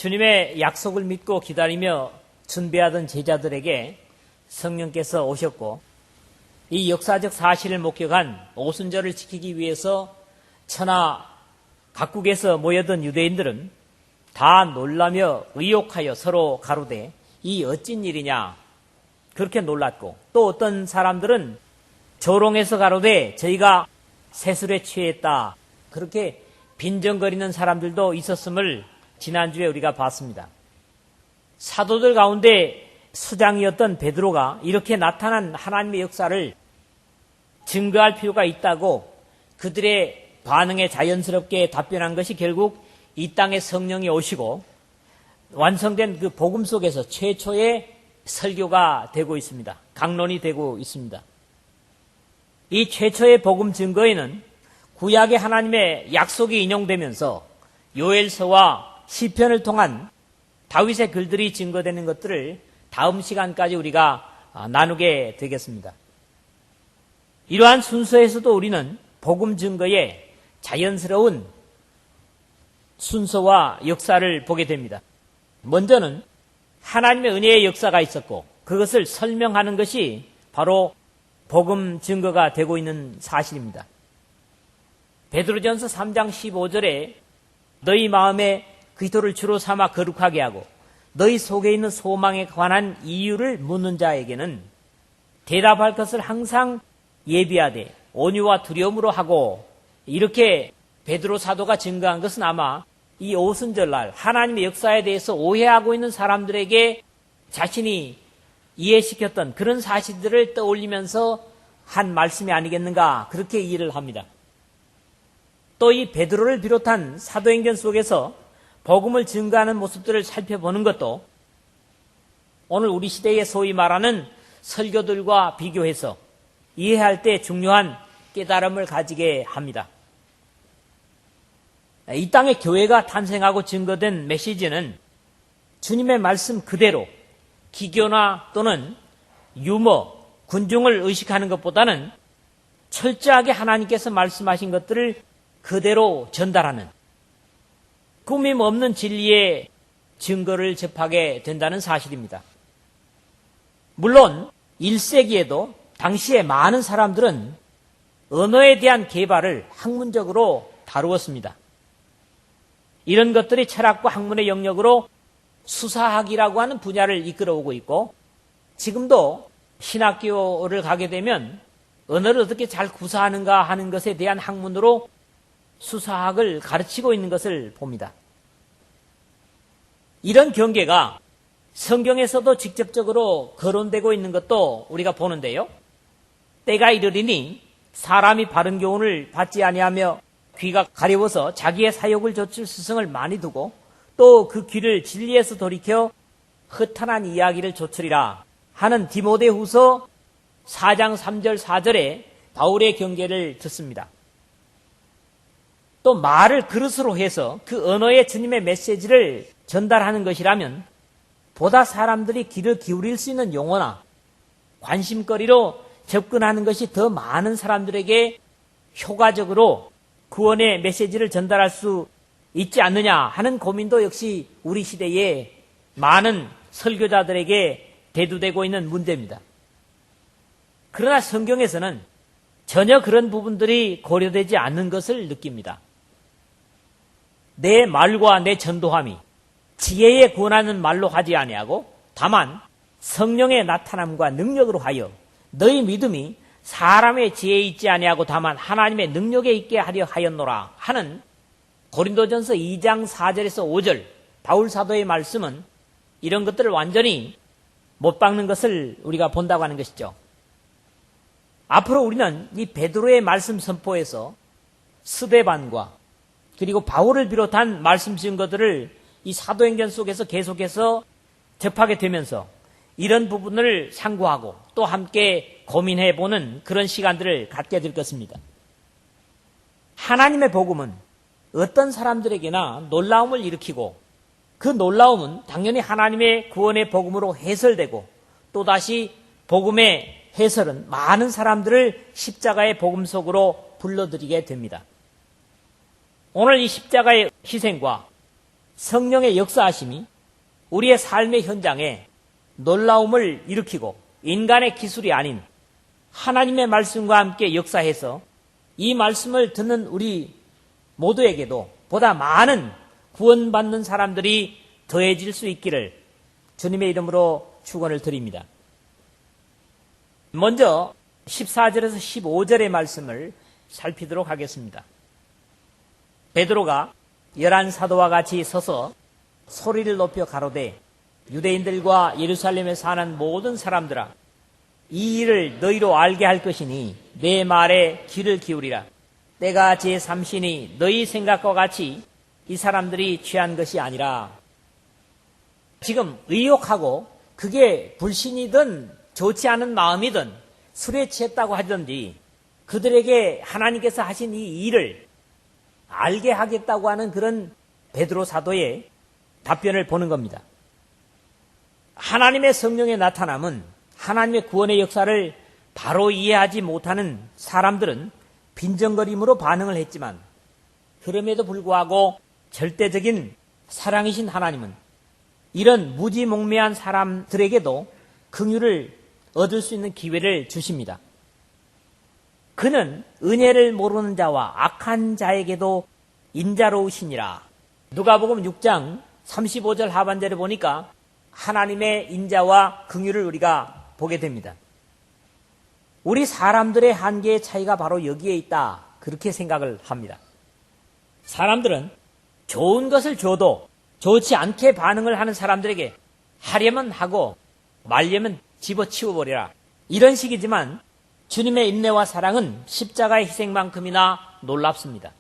주님의 약속을 믿고 기다리며 준비하던 제자들에게 성령께서 오셨고 이 역사적 사실을 목격한 오순절을 지키기 위해서 천하 각국에서 모여든 유대인들은 다 놀라며 의혹하여 서로 가로되 이 어찐 일이냐 그렇게 놀랐고, 또 어떤 사람들은 조롱해서 가로되 저희가 세술에 취했다 그렇게 빈정거리는 사람들도 있었음을 지난주에 우리가 봤습니다. 사도들 가운데 수장이었던 베드로가 이렇게 나타난 하나님의 역사를 증거할 필요가 있다고 그들의 반응에 자연스럽게 답변한 것이 결국 이 땅에 성령이 오시고 완성된 그 복음 속에서 최초의 설교가 되고 있습니다. 강론이 되고 있습니다. 이 최초의 복음 증거에는 구약의 하나님의 약속이 인용되면서 요엘서와 시편을 통한 다윗의 글들이 증거되는 것들을 다음 시간까지 우리가 나누게 되겠습니다. 이러한 순서에서도 우리는 복음 증거의 자연스러운 순서와 역사를 보게 됩니다. 먼저는 하나님의 은혜의 역사가 있었고 그것을 설명하는 것이 바로 복음 증거가 되고 있는 사실입니다. 베드로전서 3장 15절에 너희 마음에 그리스도를 주로 삼아 거룩하게 하고 너희 속에 있는 소망에 관한 이유를 묻는 자에게는 대답할 것을 항상 예비하되 온유와 두려움으로 하고, 이렇게 베드로 사도가 증거한 것은 아마 이 오순절날 하나님의 역사에 대해서 오해하고 있는 사람들에게 자신이 이해시켰던 그런 사실들을 떠올리면서 한 말씀이 아니겠는가 그렇게 이해를 합니다. 또 이 베드로를 비롯한 사도행전 속에서 복음을 증거하는 모습들을 살펴보는 것도 오늘 우리 시대에 소위 말하는 설교들과 비교해서 이해할 때 중요한 깨달음을 가지게 합니다. 이 땅에 교회가 탄생하고 증거된 메시지는 주님의 말씀 그대로 기교나 또는 유머, 군중을 의식하는 것보다는 철저하게 하나님께서 말씀하신 것들을 그대로 전달하는 꾸밈 없는 진리의 증거를 접하게 된다는 사실입니다. 물론 1세기에도 당시에 많은 사람들은 언어에 대한 개발을 학문적으로 다루었습니다. 이런 것들이 철학과 학문의 영역으로 수사학이라고 하는 분야를 이끌어오고 있고, 지금도 신학교를 가게 되면 언어를 어떻게 잘 구사하는가 하는 것에 대한 학문으로 수사학을 가르치고 있는 것을 봅니다. 이런 경계가 성경에서도 직접적으로 거론되고 있는 것도 우리가 보는데요. 때가 이르리니 사람이 바른 교훈을 받지 아니하며 귀가 가려워서 자기의 사욕을 좇을 스승을 많이 두고 또 그 귀를 진리에서 돌이켜 허탄한 이야기를 좇으리라 하는 디모데후서 4장 3절 4절에 바울의 경계를 듣습니다. 또 말을 그릇으로 해서 그 언어의 주님의 메시지를 전달하는 것이라면 보다 사람들이 귀를 기울일 수 있는 용어나 관심거리로 접근하는 것이 더 많은 사람들에게 효과적으로 구원의 메시지를 전달할 수 있지 않느냐 하는 고민도 역시 우리 시대의 많은 설교자들에게 대두되고 있는 문제입니다. 그러나 성경에서는 전혀 그런 부분들이 고려되지 않는 것을 느낍니다. 내 말과 내 전도함이 지혜에 권하는 말로 하지 아니하고 다만 성령의 나타남과 능력으로 하여 너희 믿음이 사람의 지혜에 있지 아니하고 다만 하나님의 능력에 있게 하려 하였노라 하는 고린도전서 2장 4절에서 5절 바울 사도의 말씀은 이런 것들을 완전히 못 박는 것을 우리가 본다고 하는 것이죠. 앞으로 우리는 이 베드로의 말씀 선포에서 스데반과 그리고 바울을 비롯한 말씀 증거들을 이 사도행전 속에서 계속해서 접하게 되면서 이런 부분을 상고하고 또 함께 고민해보는 그런 시간들을 갖게 될 것입니다. 하나님의 복음은 어떤 사람들에게나 놀라움을 일으키고 그 놀라움은 당연히 하나님의 구원의 복음으로 해설되고 또다시 복음의 해설은 많은 사람들을 십자가의 복음 속으로 불러들이게 됩니다. 오늘 이 십자가의 희생과 성령의 역사하심이 우리의 삶의 현장에 놀라움을 일으키고 인간의 기술이 아닌 하나님의 말씀과 함께 역사해서 이 말씀을 듣는 우리 모두에게도 보다 많은 구원받는 사람들이 더해질 수 있기를 주님의 이름으로 축원을 드립니다. 먼저 14절에서 15절의 말씀을 살피도록 하겠습니다. 베드로가 11사도와 같이 서서 소리를 높여 가로되 유대인들과 예루살렘에 사는 모든 사람들아 이 일을 너희로 알게 할 것이니 내 말에 귀를 기울이라. 때가 제3시니 너희 생각과 같이 이 사람들이 취한 것이 아니라. 지금 의욕하고 그게 불신이든 좋지 않은 마음이든 술에 취했다고 하든지 그들에게 하나님께서 하신 이 일을 알게 하겠다고 하는 그런 베드로 사도의 답변을 보는 겁니다. 하나님의 성령의 나타남은 하나님의 구원의 역사를 바로 이해하지 못하는 사람들은 빈정거림으로 반응을 했지만 그럼에도 불구하고 절대적인 사랑이신 하나님은 이런 무지몽매한 사람들에게도 긍휼을 얻을 수 있는 기회를 주십니다. 그는 은혜를 모르는 자와 악한 자에게도 인자로우시니라. 누가복음 6장 35절 하반절에 보니까 하나님의 인자와 긍휼을 우리가 보게 됩니다. 우리 사람들의 한계의 차이가 바로 여기에 있다. 그렇게 생각을 합니다. 사람들은 좋은 것을 줘도 좋지 않게 반응을 하는 사람들에게 하려면 하고 말려면 집어치워버려라. 이런 식이지만 주님의 인내와 사랑은 십자가의 희생만큼이나 놀랍습니다.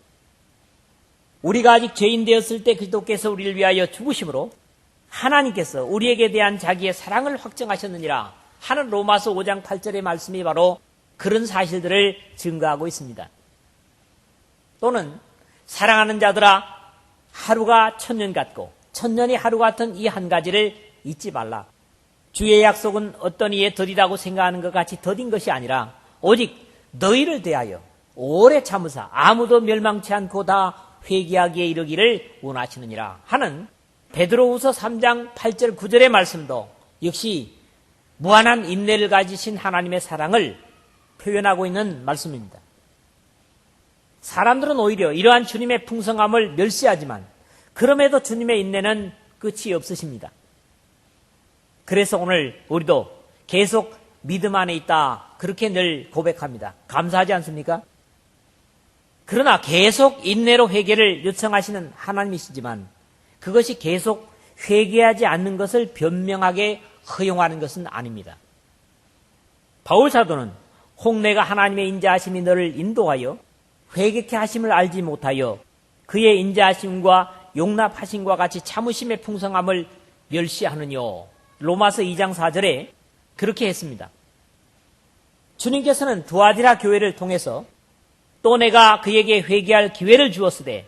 우리가 아직 죄인 되었을 때 그리스도께서 우리를 위하여 죽으심으로 하나님께서 우리에게 대한 자기의 사랑을 확정하셨느니라 하는 로마서 5장 8절의 말씀이 바로 그런 사실들을 증거하고 있습니다. 또는 사랑하는 자들아 하루가 천년 같고 천년이 하루 같은 이 한 가지를 잊지 말라. 주의 약속은 어떤 이에 더디다고 생각하는 것 같이 더딘 것이 아니라 오직 너희를 대하여 오래 참으사 아무도 멸망치 않고 다 회개하기에 이르기를 원하시느니라 하는 베드로후서 3장 8절 9절의 말씀도 역시 무한한 인내를 가지신 하나님의 사랑을 표현하고 있는 말씀입니다. 사람들은 오히려 이러한 주님의 풍성함을 멸시하지만 그럼에도 주님의 인내는 끝이 없으십니다. 그래서 오늘 우리도 계속 믿음 안에 있다. 그렇게 늘 고백합니다. 감사하지 않습니까? 그러나 계속 인내로 회개를 요청하시는 하나님이시지만 그것이 계속 회개하지 않는 것을 변명하게 허용하는 것은 아닙니다. 바울 사도는 혹 내가 하나님의 인자하심이 너를 인도하여 회개케 하심을 알지 못하여 그의 인자하심과 용납하심과 같이 참으심의 풍성함을 멸시하느뇨. 로마서 2장 4절에 그렇게 했습니다. 주님께서는 두아디라 교회를 통해서 또 내가 그에게 회개할 기회를 주었으되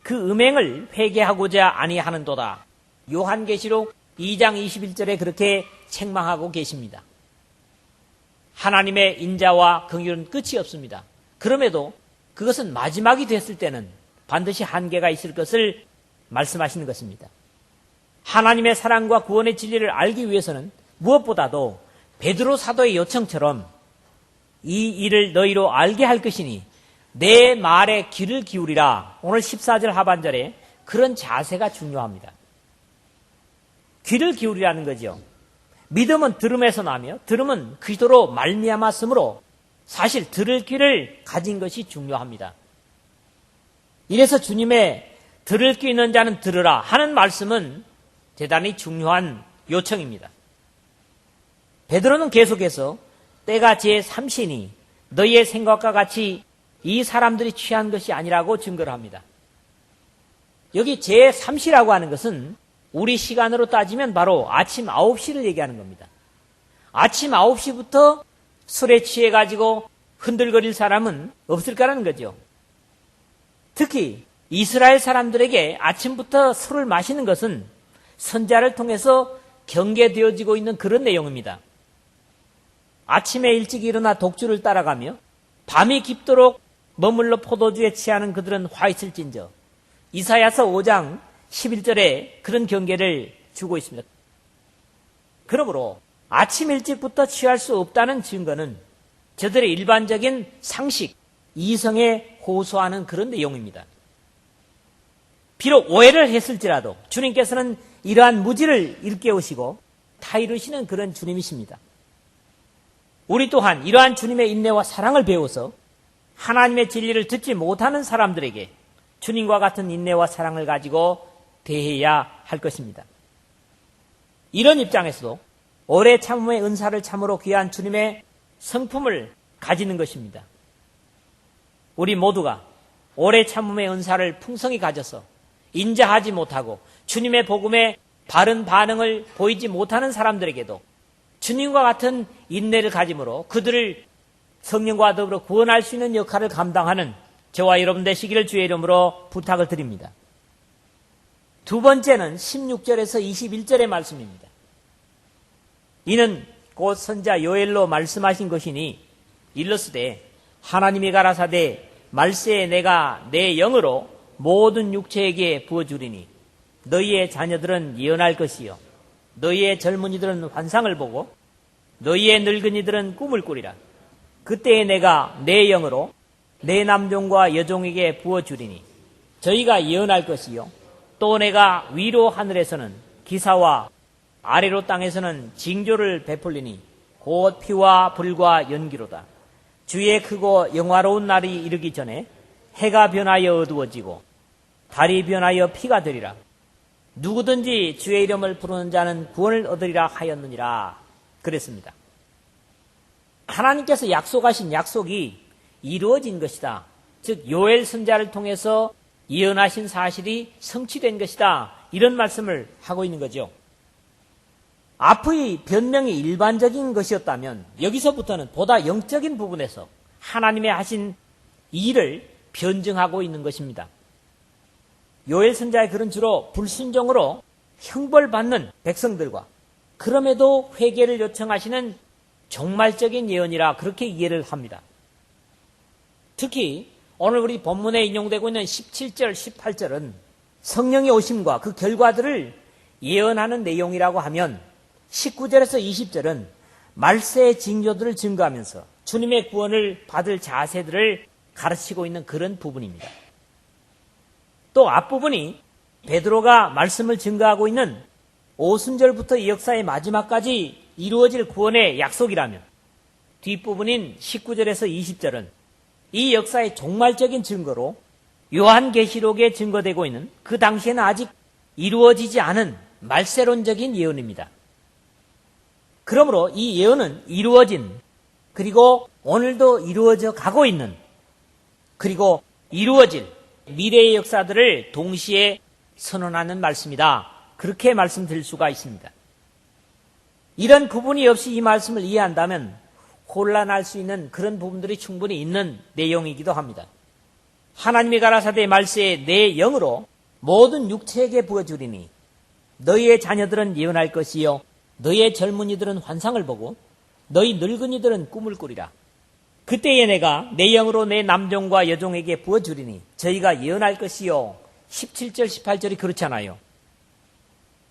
그 음행을 회개하고자 아니하는도다. 요한계시록 2장 21절에 그렇게 책망하고 계십니다. 하나님의 인자와 긍휼은 끝이 없습니다. 그럼에도 그것은 마지막이 됐을 때는 반드시 한계가 있을 것을 말씀하시는 것입니다. 하나님의 사랑과 구원의 진리를 알기 위해서는 무엇보다도 베드로 사도의 요청처럼 이 일을 너희로 알게 할 것이니 내 말에 귀를 기울이라. 오늘 14절 하반절에 그런 자세가 중요합니다. 귀를 기울이라는 거죠. 믿음은 들음에서 나며 들음은 그리스도로 말미암았으므로 사실 들을 귀를 가진 것이 중요합니다. 이래서 주님의 들을 귀 있는 자는 들으라 하는 말씀은 대단히 중요한 요청입니다. 베드로는 계속해서 때가 제3시니 너희의 생각과 같이 이 사람들이 취한 것이 아니라고 증거를 합니다. 여기 제3시라고 하는 것은 우리 시간으로 따지면 바로 아침 9시를 얘기하는 겁니다. 아침 9시부터 술에 취해가지고 흔들거릴 사람은 없을 거라는 거죠. 특히 이스라엘 사람들에게 아침부터 술을 마시는 것은 선자를 통해서 경계되어지고 있는 그런 내용입니다. 아침에 일찍 일어나 독주를 따라가며 밤이 깊도록 머물러 포도주에 취하는 그들은 화 있을진저. 이사야서 5장 11절에 그런 경계를 주고 있습니다. 그러므로 아침 일찍부터 취할 수 없다는 증거는 저들의 일반적인 상식, 이성에 호소하는 그런 내용입니다. 비록 오해를 했을지라도 주님께서는 이러한 무지를 일깨우시고 다 이루시는 그런 주님이십니다. 우리 또한 이러한 주님의 인내와 사랑을 배워서 하나님의 진리를 듣지 못하는 사람들에게 주님과 같은 인내와 사랑을 가지고 대해야 할 것입니다. 이런 입장에서도 오래 참음의 은사를 참으로 귀한 주님의 성품을 가지는 것입니다. 우리 모두가 오래 참음의 은사를 풍성히 가져서 인자하지 못하고 주님의 복음에 바른 반응을 보이지 못하는 사람들에게도 주님과 같은 인내를 가짐으로 그들을 성령과 더불어 구원할 수 있는 역할을 감당하는 저와 여러분 되시기를 주의 이름으로 부탁을 드립니다. 두 번째는 16절에서 21절의 말씀입니다. 이는 곧 선자 요엘로 말씀하신 것이니 일러스되 하나님이 가라사대 말세에 내가 내 영으로 모든 육체에게 부어주리니 너희의 자녀들은 예언할 것이요 너희의 젊은이들은 환상을 보고 너희의 늙은이들은 꿈을 꾸리라. 그때에 내가 내 영으로 내 남종과 여종에게 부어주리니 저희가 예언할 것이요 또 내가 위로 하늘에서는 기사와 아래로 땅에서는 징조를 베풀리니 곧 피와 불과 연기로다. 주의 크고 영화로운 날이 이르기 전에 해가 변하여 어두워지고 달이 변하여 피가 되리라. 누구든지 주의 이름을 부르는 자는 구원을 얻으리라 하였느니라. 그랬습니다. 하나님께서 약속하신 약속이 이루어진 것이다. 즉 요엘 선자를 통해서 예언하신 사실이 성취된 것이다. 이런 말씀을 하고 있는 거죠. 앞의 변명이 일반적인 것이었다면 여기서부터는 보다 영적인 부분에서 하나님의 하신 일을 변증하고 있는 것입니다. 요엘 선자의 글은 주로 불순종으로 형벌받는 백성들과 그럼에도 회개를 요청하시는 종말적인 예언이라 그렇게 이해를 합니다. 특히 오늘 우리 본문에 인용되고 있는 17절, 18절은 성령의 오심과 그 결과들을 예언하는 내용이라고 하면 19절에서 20절은 말세의 징조들을 증거하면서 주님의 구원을 받을 자세들을 가르치고 있는 그런 부분입니다. 또 앞부분이 베드로가 말씀을 증거하고 있는 오순절부터 이 역사의 마지막까지 이루어질 구원의 약속이라면 뒷부분인 19절에서 20절은 이 역사의 종말적인 증거로 요한계시록에 증거되고 있는 그 당시에는 아직 이루어지지 않은 말세론적인 예언입니다. 그러므로 이 예언은 이루어진 그리고 오늘도 이루어져 가고 있는 그리고 이루어질 미래의 역사들을 동시에 선언하는 말씀이다. 그렇게 말씀드릴 수가 있습니다. 이런 구분이 없이 이 말씀을 이해한다면 혼란할 수 있는 그런 부분들이 충분히 있는 내용이기도 합니다. 하나님이 가라사대 말세에 내 영으로 모든 육체에게 부어주리니 너희의 자녀들은 예언할 것이요 너희의 젊은이들은 환상을 보고 너희 늙은이들은 꿈을 꾸리라. 그때에 내가 내 영으로 내 남종과 여종에게 부어주리니 저희가 예언할 것이요 17절 18절이 그렇잖아요.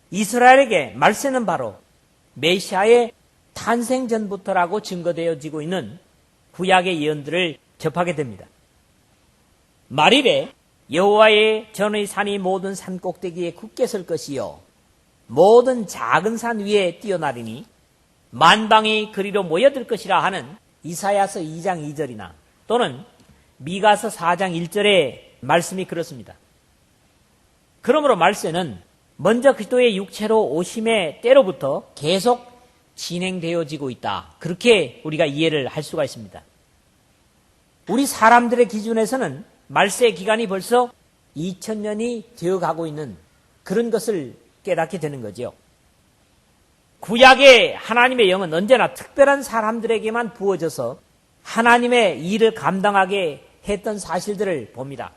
이스라엘에게 말세는 바로 메시아의 탄생 전부터라고 증거되어지고 있는 구약의 예언들을 접하게 됩니다. 말일에 여호와의 전의 산이 모든 산 꼭대기에 굳게 설 것이요 모든 작은 산 위에 뛰어나리니 만방이 그리로 모여들 것이라 하는 이사야서 2장 2절이나 또는 미가서 4장 1절의 말씀이 그렇습니다. 그러므로 말세는 먼저 그리스도의 육체로 오심의 때로부터 계속 진행되어지고 있다. 그렇게 우리가 이해를 할 수가 있습니다. 우리 사람들의 기준에서는 말세 기간이 벌써 2000년이 되어가고 있는 그런 것을 깨닫게 되는 거죠. 구약의 하나님의 영은 언제나 특별한 사람들에게만 부어져서 하나님의 일을 감당하게 했던 사실들을 봅니다.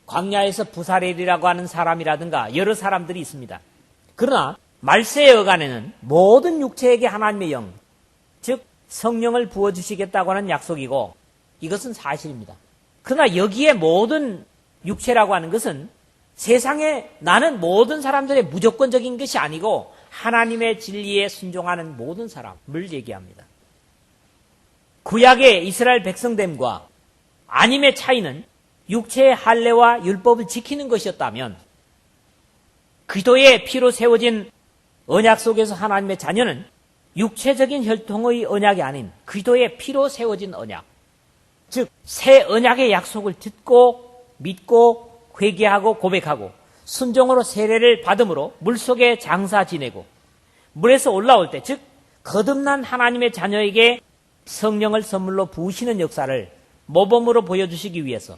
광야에서 부사렐이라고 하는 사람이라든가 여러 사람들이 있습니다. 그러나 말세의 어간에는 모든 육체에게 하나님의 영, 즉 성령을 부어주시겠다고 하는 약속이고 이것은 사실입니다. 그러나 여기에 모든 육체라고 하는 것은 세상에 나는 모든 사람들의 무조건적인 것이 아니고 하나님의 진리에 순종하는 모든 사람을 얘기합니다. 구약의 이스라엘 백성됨과 아님의 차이는 육체의 할례와 율법을 지키는 것이었다면 그리스도의 피로 세워진 언약 속에서 하나님의 자녀는 육체적인 혈통의 언약이 아닌 그리스도의 피로 세워진 언약, 즉 새 언약의 약속을 듣고 믿고 회개하고 고백하고 순종으로 세례를 받음으로 물속에 장사 지내고 물에서 올라올 때, 즉 거듭난 하나님의 자녀에게 성령을 선물로 부으시는 역사를 모범으로 보여주시기 위해서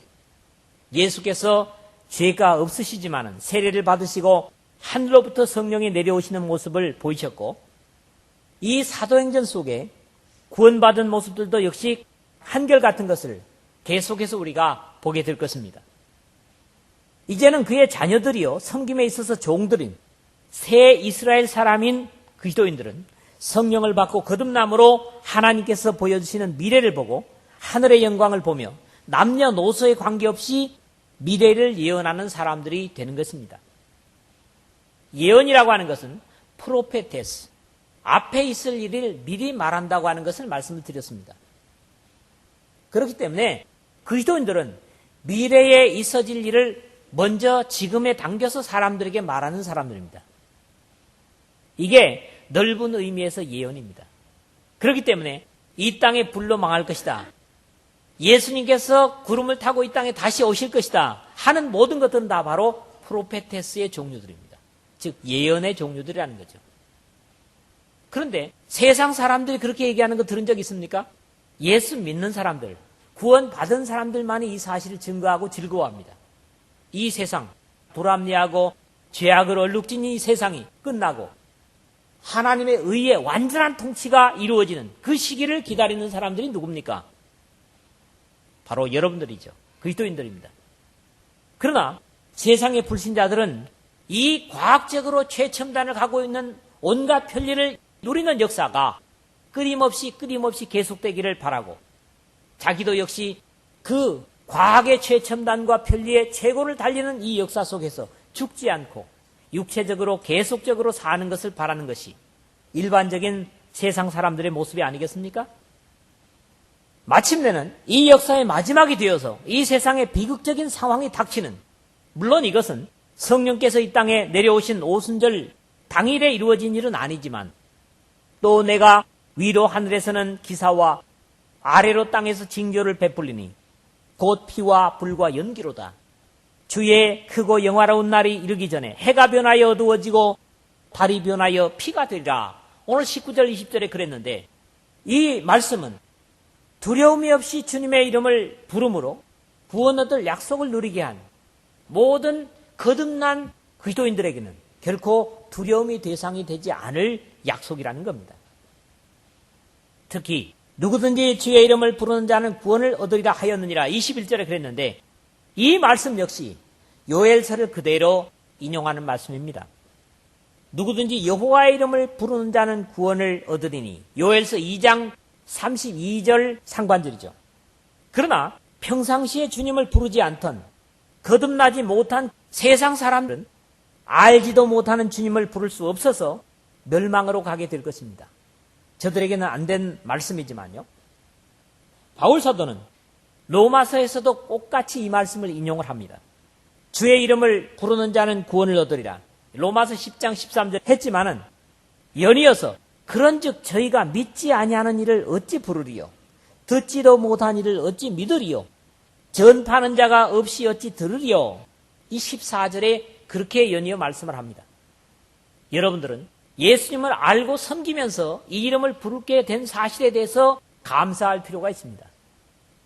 예수께서 죄가 없으시지만 세례를 받으시고 하늘로부터 성령이 내려오시는 모습을 보이셨고, 이 사도행전 속에 구원받은 모습들도 역시 한결같은 것을 계속해서 우리가 보게 될 것입니다. 이제는 그의 자녀들이요 섬김에 있어서 종들인 새 이스라엘 사람인 그리스도인들은 성령을 받고 거듭남으로 하나님께서 보여주시는 미래를 보고 하늘의 영광을 보며 남녀노소에 관계없이 미래를 예언하는 사람들이 되는 것입니다. 예언이라고 하는 것은 프로페테스, 앞에 있을 일을 미리 말한다고 하는 것을 말씀을 드렸습니다. 그렇기 때문에 그리스도인들은 미래에 있어질 일을 먼저 지금에 당겨서 사람들에게 말하는 사람들입니다. 이게 넓은 의미에서 예언입니다. 그렇기 때문에 이 땅에 불로 망할 것이다, 예수님께서 구름을 타고 이 땅에 다시 오실 것이다 하는 모든 것들은 다 바로 프로페테스의 종류들입니다. 즉 예언의 종류들이라는 거죠. 그런데 세상 사람들이 그렇게 얘기하는 거 들은 적 있습니까? 예수 믿는 사람들, 구원받은 사람들만이 이 사실을 증거하고 즐거워합니다. 이 세상, 불합리하고 죄악을 얼룩진 이 세상이 끝나고 하나님의 의의 완전한 통치가 이루어지는 그 시기를 기다리는 사람들이 누굽니까? 바로 여러분들이죠. 그리스도인들입니다. 그러나 세상의 불신자들은 이 과학적으로 최첨단을 갖고 있는 온갖 편리를 누리는 역사가 끊임없이 계속되기를 바라고, 자기도 역시 그 과학의 최첨단과 편리의 최고를 달리는 이 역사 속에서 죽지 않고 육체적으로 계속적으로 사는 것을 바라는 것이 일반적인 세상 사람들의 모습이 아니겠습니까? 마침내는 이 역사의 마지막이 되어서 이 세상의 비극적인 상황이 닥치는, 물론 이것은 성령께서 이 땅에 내려오신 오순절 당일에 이루어진 일은 아니지만, 또 내가 위로 하늘에서는 기사와 아래로 땅에서 징조를 베풀리니 곧 피와 불과 연기로다. 주의 크고 영화로운 날이 이르기 전에 해가 변하여 어두워지고 달이 변하여 피가 되리라. 오늘 19절 20절에 그랬는데, 이 말씀은 두려움이 없이 주님의 이름을 부름으로 구원 얻을 약속을 누리게 한 모든 거듭난 그리스도인들에게는 결코 두려움이 대상이 되지 않을 약속이라는 겁니다. 특히 누구든지 주의 이름을 부르는 자는 구원을 얻으리라 하였느니라. 21절에 그랬는데, 이 말씀 역시 요엘서를 그대로 인용하는 말씀입니다. 누구든지 여호와의 이름을 부르는 자는 구원을 얻으리니, 요엘서 2장 32절 상반절이죠. 그러나 평상시에 주님을 부르지 않던 거듭나지 못한 세상 사람들은 알지도 못하는 주님을 부를 수 없어서 멸망으로 가게 될 것입니다. 저들에게는 안 된 말씀이지만요. 바울 사도는 로마서에서도 똑같이 이 말씀을 인용을 합니다. 주의 이름을 부르는 자는 구원을 얻으리라. 로마서 10장 13절 했지만은 연이어서 그런즉 저희가 믿지 아니하는 일을 어찌 부르리요? 듣지도 못한 일을 어찌 믿으리요? 전파하는 자가 없이 어찌 들으리요? 이 14절에 그렇게 연이어 말씀을 합니다. 여러분들은 예수님을 알고 섬기면서 이 이름을 부르게 된 사실에 대해서 감사할 필요가 있습니다.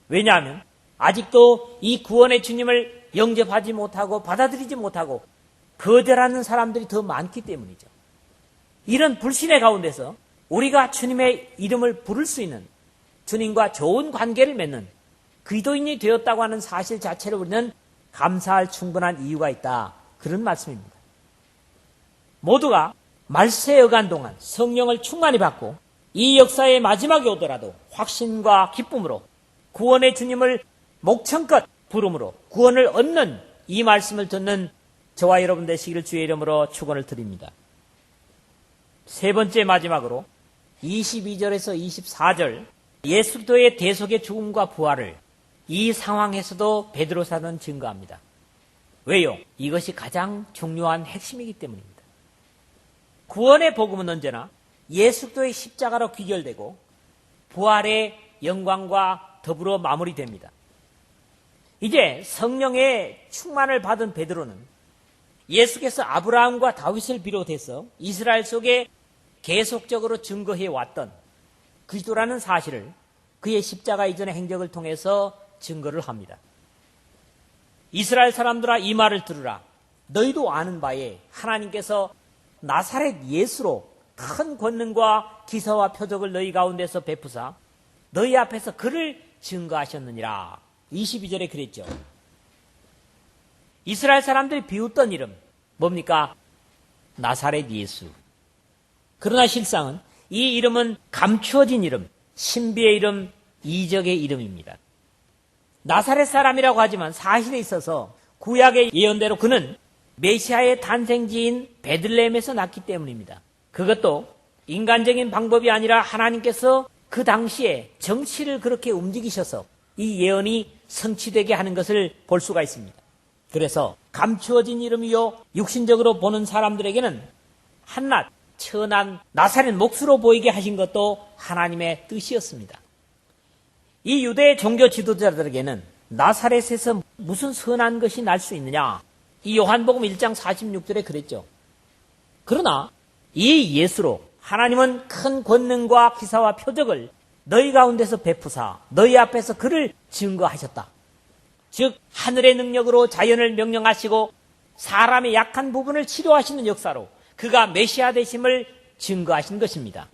왜냐하면 아직도 이 구원의 주님을 영접하지 못하고 받아들이지 못하고 거절하는 사람들이 더 많기 때문이죠. 이런 불신의 가운데서 우리가 주님의 이름을 부를 수 있는, 주님과 좋은 관계를 맺는 그리스도인이 되었다고 하는 사실 자체를 우리는 감사할 충분한 이유가 있다. 그런 말씀입니다. 모두가 말세에 어간 동안 성령을 충만히 받고 이 역사의 마지막에 오더라도 확신과 기쁨으로 구원의 주님을 목청껏 부름으로 구원을 얻는 이 말씀을 듣는 저와 여러분 되시기를 주의 이름으로 축원을 드립니다. 세 번째 마지막으로 22절에서 24절 예수 그리스도의 대속의 죽음과 부활을 이 상황에서도 베드로 사도는 증거합니다. 왜요? 이것이 가장 중요한 핵심이기 때문입니다. 구원의 복음은 언제나 예수 그리스도의 십자가로 귀결되고 부활의 영광과 더불어 마무리됩니다. 이제 성령의 충만을 받은 베드로는 예수께서 아브라함과 다윗을 비롯해서 이스라엘 속에 계속적으로 증거해 왔던 그리스도라는 사실을 그의 십자가 이전의 행적을 통해서 증거를 합니다. 이스라엘 사람들아 이 말을 들으라. 너희도 아는 바에 하나님께서 나사렛 예수로 큰 권능과 기사와 표적을 너희 가운데서 베푸사 너희 앞에서 그를 증거하셨느니라. 22절에 그랬죠. 이스라엘 사람들이 비웃던 이름 뭡니까? 나사렛 예수. 그러나 실상은 이 이름은 감추어진 이름, 신비의 이름, 이적의 이름입니다. 나사렛 사람이라고 하지만 사실에 있어서 구약의 예언대로 그는 메시아의 탄생지인 베들레헴에서 났기 때문입니다. 그것도 인간적인 방법이 아니라 하나님께서 그 당시에 정치를 그렇게 움직이셔서 이 예언이 성취되게 하는 것을 볼 수가 있습니다. 그래서 감추어진 이름이요 육신적으로 보는 사람들에게는 한낱 천한 나사렛 몫으로 보이게 하신 것도 하나님의 뜻이었습니다. 이 유대 종교 지도자들에게는 나사렛에서 무슨 선한 것이 날 수 있느냐? 이 요한복음 1장 46절에 그랬죠. 그러나 이 예수로 하나님은 큰 권능과 기사와 표적을 너희 가운데서 베푸사 너희 앞에서 그를 증거하셨다. 즉 하늘의 능력으로 자연을 명령하시고 사람의 약한 부분을 치료하시는 역사로 그가 메시아 되심을 증거하신 것입니다.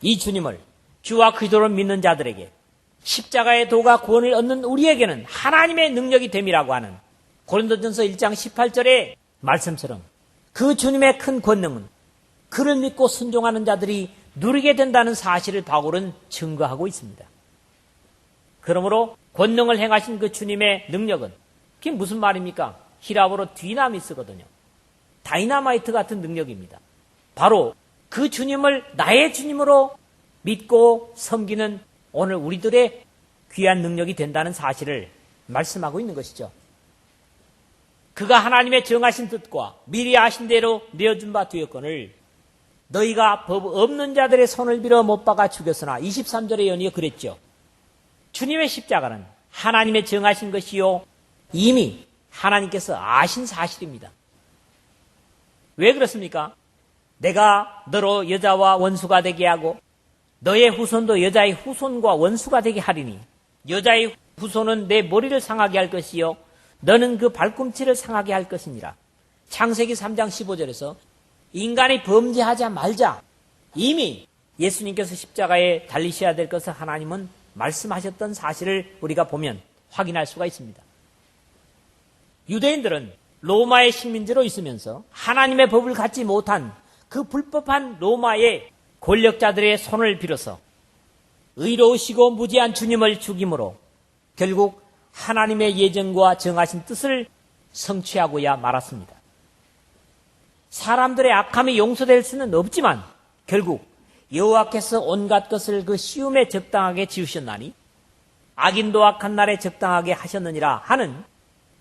이 주님을 주와 그리스도를 믿는 자들에게 십자가의 도가 구원을 얻는 우리에게는 하나님의 능력이 됨이라고 하는 고린도전서 1장 18절의 말씀처럼 그 주님의 큰 권능은 그를 믿고 순종하는 자들이 누리게 된다는 사실을 바울은 증거하고 있습니다. 그러므로 권능을 행하신 그 주님의 능력은 그게 무슨 말입니까? 히라보로 디나미스거든요. 다이나마이트 같은 능력입니다. 바로 그 주님을 나의 주님으로 믿고 섬기는 오늘 우리들의 귀한 능력이 된다는 사실을 말씀하고 있는 것이죠. 그가 하나님의 정하신 뜻과 미리 아신 대로 내어준 바 되었거늘 너희가 법 없는 자들의 손을 빌어 못 박아 죽였으나 23절에 연이어 그랬죠. 주님의 십자가는 하나님의 정하신 것이요 이미 하나님께서 아신 사실입니다. 왜 그렇습니까? 내가 너로 여자와 원수가 되게 하고 너의 후손도 여자의 후손과 원수가 되게 하리니 여자의 후손은 내 머리를 상하게 할 것이요 너는 그 발꿈치를 상하게 할 것이니라. 창세기 3장 15절에서 인간이 범죄하자 말자 이미 예수님께서 십자가에 달리셔야 될 것을 하나님은 말씀하셨던 사실을 우리가 보면 확인할 수가 있습니다. 유대인들은 로마의 식민지로 있으면서 하나님의 법을 갖지 못한 그 불법한 로마의 권력자들의 손을 빌어서 의로우시고 무지한 주님을 죽임으로 결국 하나님의 예정과 정하신 뜻을 성취하고야 말았습니다. 사람들의 악함이 용서될 수는 없지만 결국 여호와께서 온갖 것을 그 시움에 적당하게 지으셨나니 악인도 악한 날에 적당하게 하셨느니라 하는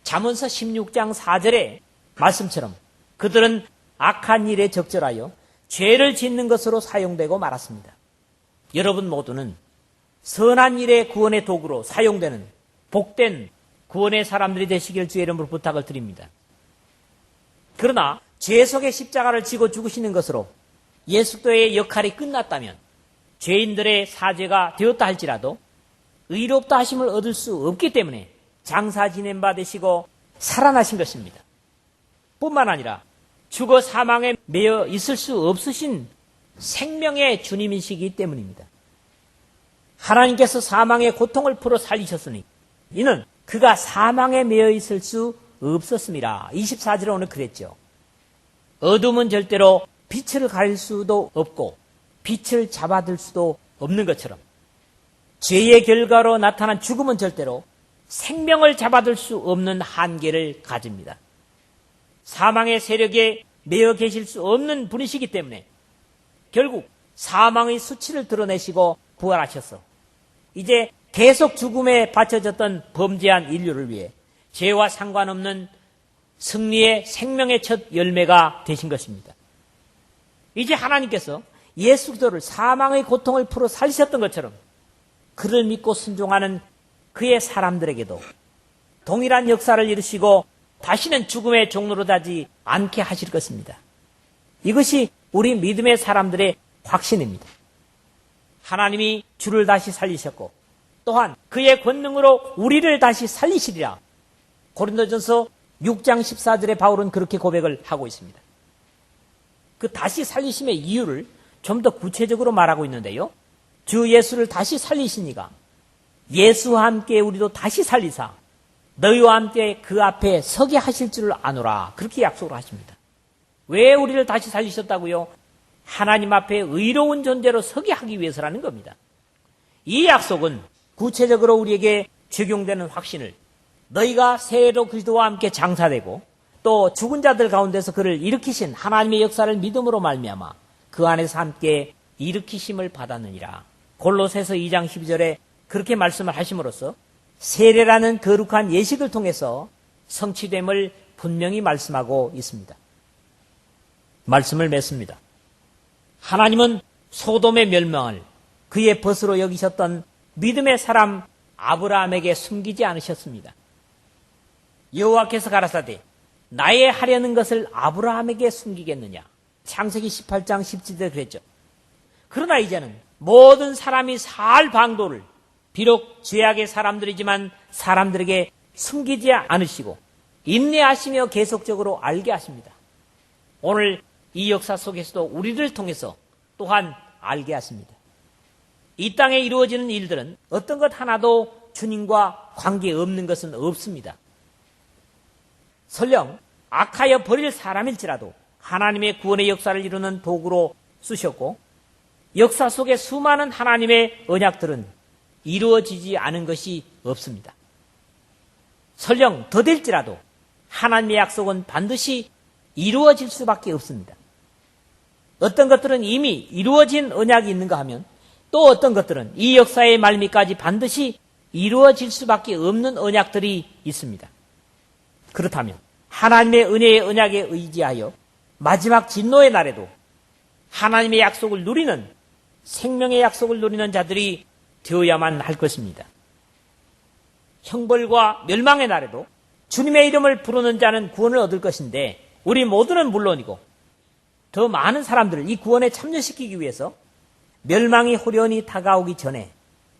잠언서 16장 4절의 말씀처럼 그들은 악한 일에 적절하여 죄를 짓는 것으로 사용되고 말았습니다. 여러분 모두는 선한 일의 구원의 도구로 사용되는 복된 구원의 사람들이 되시길 주의 이름으로 부탁을 드립니다. 그러나 죄 속의 십자가를 지고 죽으시는 것으로 예수 그리스도의 역할이 끝났다면 죄인들의 사죄가 되었다 할지라도 의롭다 하심을 얻을 수 없기 때문에 장사 지낸 바 되시고 살아나신 것입니다. 뿐만 아니라 죽어 사망에 매여 있을 수 없으신 생명의 주님이시기 때문입니다. 하나님께서 사망의 고통을 풀어 살리셨으니 이는 그가 사망에 매여 있을 수 없었습니다. 24절에 오늘 그랬죠. 어둠은 절대로 빛을 가릴 수도 없고 빛을 잡아들 수도 없는 것처럼 죄의 결과로 나타난 죽음은 절대로 생명을 잡아들 수 없는 한계를 가집니다. 사망의 세력에 매여 계실 수 없는 분이시기 때문에 결국 사망의 수치를 드러내시고 부활하셨어. 이제 계속 죽음에 바쳐졌던 범죄한 인류를 위해 죄와 상관없는 승리의 생명의 첫 열매가 되신 것입니다. 이제 하나님께서 예수 그리스도를 사망의 고통을 풀어 살리셨던 것처럼 그를 믿고 순종하는 그의 사람들에게도 동일한 역사를 이루시고 다시는 죽음의 종로로 가지 않게 하실 것입니다. 이것이 우리 믿음의 사람들의 확신입니다. 하나님이 주를 다시 살리셨고 또한 그의 권능으로 우리를 다시 살리시리라. 고린도전서 6장 14절에 바울은 그렇게 고백을 하고 있습니다. 그 다시 살리심의 이유를 좀 더 구체적으로 말하고 있는데요. 주 예수를 다시 살리시니가 예수와 함께 우리도 다시 살리사 너희와 함께 그 앞에 서게 하실 줄을 아노라. 그렇게 약속을 하십니다. 왜 우리를 다시 살리셨다고요? 하나님 앞에 의로운 존재로 서게 하기 위해서라는 겁니다. 이 약속은 구체적으로 우리에게 적용되는 확신을 너희가 새로 그리스도와 함께 장사되고 또 죽은 자들 가운데서 그를 일으키신 하나님의 역사를 믿음으로 말미암아 그 안에서 함께 일으키심을 받았느니라. 골로새서 2장 12절에 그렇게 말씀을 하심으로써 세례라는 거룩한 예식을 통해서 성취됨을 분명히 말씀하고 있습니다. 말씀을 맺습니다. 하나님은 소돔의 멸망을 그의 벗으로 여기셨던 믿음의 사람 아브라함에게 숨기지 않으셨습니다. 여호와께서 가라사대 나의 하려는 것을 아브라함에게 숨기겠느냐. 창세기 18장 17절에 그랬죠. 그러나 이제는 모든 사람이 살 방도를 비록 죄악의 사람들이지만 사람들에게 숨기지 않으시고 인내하시며 계속적으로 알게 하십니다. 오늘 이 역사 속에서도 우리를 통해서 또한 알게 하십니다. 이 땅에 이루어지는 일들은 어떤 것 하나도 주님과 관계없는 것은 없습니다. 설령 악하여 버릴 사람일지라도 하나님의 구원의 역사를 이루는 도구로 쓰셨고 역사 속에 수많은 하나님의 언약들은 이루어지지 않은 것이 없습니다. 설령 더딜지라도 하나님의 약속은 반드시 이루어질 수밖에 없습니다. 어떤 것들은 이미 이루어진 언약이 있는가 하면 또 어떤 것들은 이 역사의 말미까지 반드시 이루어질 수밖에 없는 언약들이 있습니다. 그렇다면 하나님의 은혜의 언약에 의지하여 마지막 진노의 날에도 하나님의 약속을 누리는 생명의 약속을 누리는 자들이 되어야만 할 것입니다. 형벌과 멸망의 날에도 주님의 이름을 부르는 자는 구원을 얻을 것인데 우리 모두는 물론이고 더 많은 사람들을 이 구원에 참여시키기 위해서 멸망이 호련히 다가오기 전에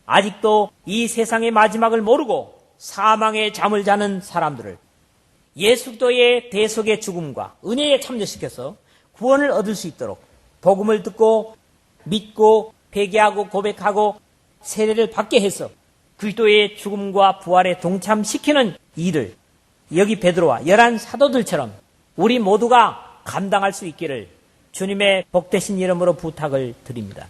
아직도 이 세상의 마지막을 모르고 사망의 잠을 자는 사람들을 예수 그리스도의 대속의 죽음과 은혜에 참여시켜서 구원을 얻을 수 있도록 복음을 듣고 믿고 회개하고 고백하고 세례를 받게 해서 그리스도의 죽음과 부활에 동참시키는 일을 여기 베드로와 열한 사도들처럼 우리 모두가 감당할 수 있기를 주님의 복되신 이름으로 부탁을 드립니다.